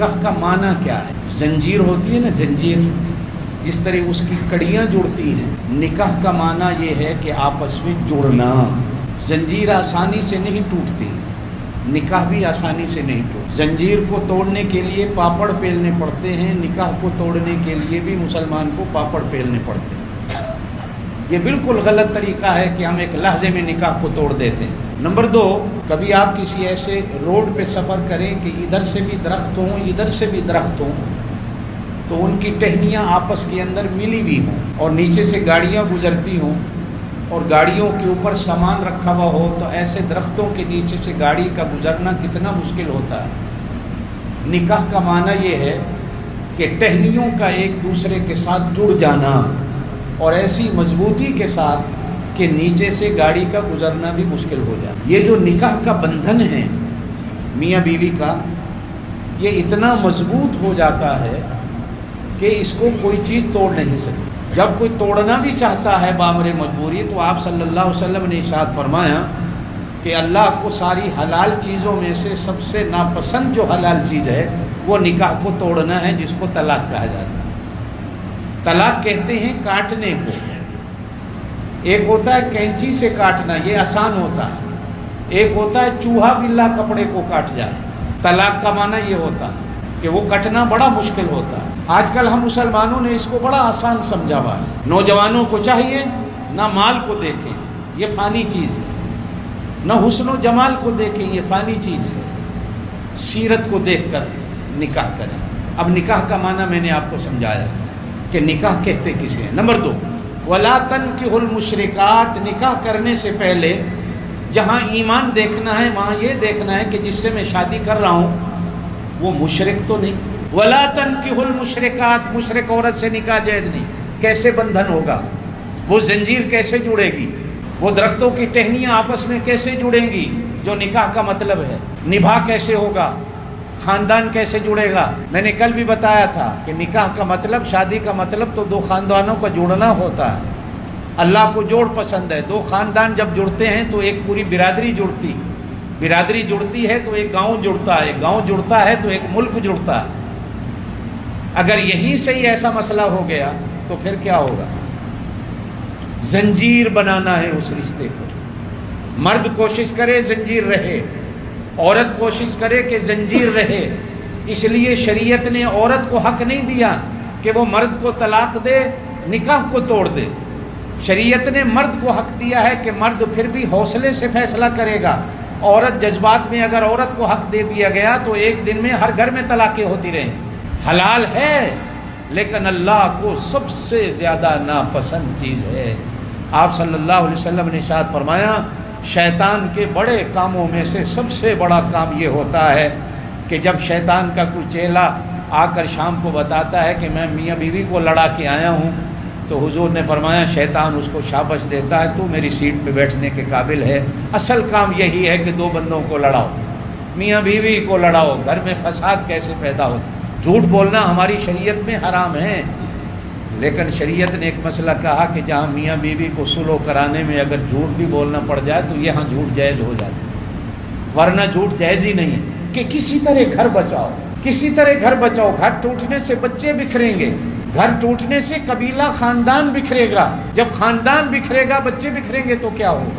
نکاح کا معنی کیا ہے؟ زنجیر ہوتی ہے نا، زنجیر جس طرح اس کی کڑیاں جڑتی ہیں، نکاح کا معنی یہ ہے کہ آپس میں جڑنا۔ زنجیر آسانی سے نہیں ٹوٹتی، نکاح بھی آسانی سے نہیں ٹوٹتی۔ زنجیر کو توڑنے کے لیے پاپڑ پیلنے پڑتے ہیں، نکاح کو توڑنے کے لیے بھی مسلمان کو پاپڑ پیلنے پڑتے ہیں۔ یہ بالکل غلط طریقہ ہے کہ ہم ایک لحظے میں نکاح کو توڑ دیتے ہیں۔ نمبر 2، کبھی آپ کسی ایسے روڈ پہ سفر کریں کہ ادھر سے بھی درخت ہوں ادھر سے بھی درخت ہوں، تو ان کی ٹہنیاں آپس کے اندر ملی ہوئی ہوں اور نیچے سے گاڑیاں گزرتی ہوں اور گاڑیوں کے اوپر سامان رکھا ہوا ہو، تو ایسے درختوں کے نیچے سے گاڑی کا گزرنا کتنا مشکل ہوتا ہے۔ نکاح کا معنی یہ ہے کہ ٹہنیوں کا ایک دوسرے کے ساتھ جڑ جانا اور ایسی مضبوطی کے ساتھ کہ نیچے سے گاڑی کا گزرنا بھی مشکل ہو جائے۔ یہ جو نکاح کا بندھن ہے میاں بیوی کا، یہ اتنا مضبوط ہو جاتا ہے کہ اس کو کوئی چیز توڑ نہیں سکتی۔ جب کوئی توڑنا بھی چاہتا ہے بامر مجبوری، تو آپ صلی اللہ علیہ وسلم نے ارشاد فرمایا کہ اللہ کو ساری حلال چیزوں میں سے سب سے ناپسند جو حلال چیز ہے وہ نکاح کو توڑنا ہے، جس کو طلاق کہا جاتا ہے۔ طلاق کہتے ہیں کاٹنے کو۔ ایک ہوتا ہے کینچی سے کاٹنا، یہ آسان ہوتا ہے۔ ایک ہوتا ہے چوہا بلا کپڑے کو کاٹ جائے۔ طلاق کا معنی یہ ہوتا ہے کہ وہ کٹنا بڑا مشکل ہوتا ہے۔ آج کل ہم مسلمانوں نے اس کو بڑا آسان سمجھا ہوا ہے۔ نوجوانوں کو چاہیے نہ مال کو دیکھیں، یہ فانی چیز ہے، نہ حسن و جمال کو دیکھیں، یہ فانی چیز ہے، سیرت کو دیکھ کر نکاح کریں۔ اب نکاح کا معنی میں نے آپ کو سمجھایا کہ نکاح کہتے کسے ہیں۔ نمبر 2، وَلَا تَنْكِحُوا الْمُشْرِكَاتِ، نکاح کرنے سے پہلے جہاں ایمان دیکھنا ہے وہاں یہ دیکھنا ہے کہ جس سے میں شادی کر رہا ہوں وہ مشرک تو نہیں۔ وَلَا تَنْكِحُوا الْمُشْرِكَاتِ، مشرک عورت سے نکاح جائز نہیں۔ کیسے بندھن ہوگا؟ وہ زنجیر کیسے جڑے گی؟ وہ درختوں کی ٹہنیاں آپس میں کیسے جڑیں گی جو نکاح کا مطلب ہے؟ نبھا کیسے ہوگا؟ خاندان کیسے جڑے گا؟ میں نے کل بھی بتایا تھا کہ نکاح کا مطلب، شادی کا مطلب تو دو خاندانوں کا جڑنا ہوتا ہے۔ اللہ کو جوڑ پسند ہے۔ دو خاندان جب جڑتے ہیں تو ایک پوری برادری جڑتی، برادری جڑتی ہے تو ایک گاؤں جڑتا ہے، گاؤں جڑتا ہے تو ایک ملک جڑتا ہے۔ اگر یہیں سے ہی ایسا مسئلہ ہو گیا تو پھر کیا ہوگا؟ زنجیر بنانا ہے اس رشتے کو۔ مرد کوشش کرے زنجیر رہے، عورت کوشش کرے کہ زنجیر رہے۔ اس لیے شریعت نے عورت کو حق نہیں دیا کہ وہ مرد کو طلاق دے، نکاح کو توڑ دے۔ شریعت نے مرد کو حق دیا ہے کہ مرد پھر بھی حوصلے سے فیصلہ کرے گا۔ عورت جذبات میں اگر عورت کو حق دے دیا گیا تو ایک دن میں ہر گھر میں طلاقیں ہوتی رہیں گی۔ حلال ہے لیکن اللہ کو سب سے زیادہ ناپسند چیز ہے۔ آپ صلی اللہ علیہ وسلم نے ارشاد فرمایا، شیطان کے بڑے کاموں میں سے سب سے بڑا کام یہ ہوتا ہے کہ جب شیطان کا کوئی چیلا آ کر شام کو بتاتا ہے کہ میں میاں بیوی کو لڑا کے آیا ہوں، تو حضور نے فرمایا شیطان اس کو شابش دیتا ہے، تو میری سیٹ پہ بیٹھنے کے قابل ہے۔ اصل کام یہی ہے کہ دو بندوں کو لڑاؤ، میاں بیوی کو لڑاؤ، گھر میں فساد کیسے پیدا ہوتا۔ جھوٹ بولنا ہماری شریعت میں حرام ہے، لیکن شریعت نے ایک مسئلہ کہا کہ جہاں میاں بیوی کو سلو کرانے میں اگر جھوٹ بھی بولنا پڑ جائے تو یہاں جھوٹ جائز ہو جاتا ہے، ورنہ جھوٹ جائز ہی نہیں کہ کسی طرح گھر بچاؤ، کسی طرح گھر بچاؤ۔ گھر ٹوٹنے سے بچے بکھریں گے، گھر ٹوٹنے سے قبیلہ خاندان بکھرے گا، جب خاندان بکھرے گا بچے بکھریں گے تو کیا ہوگا؟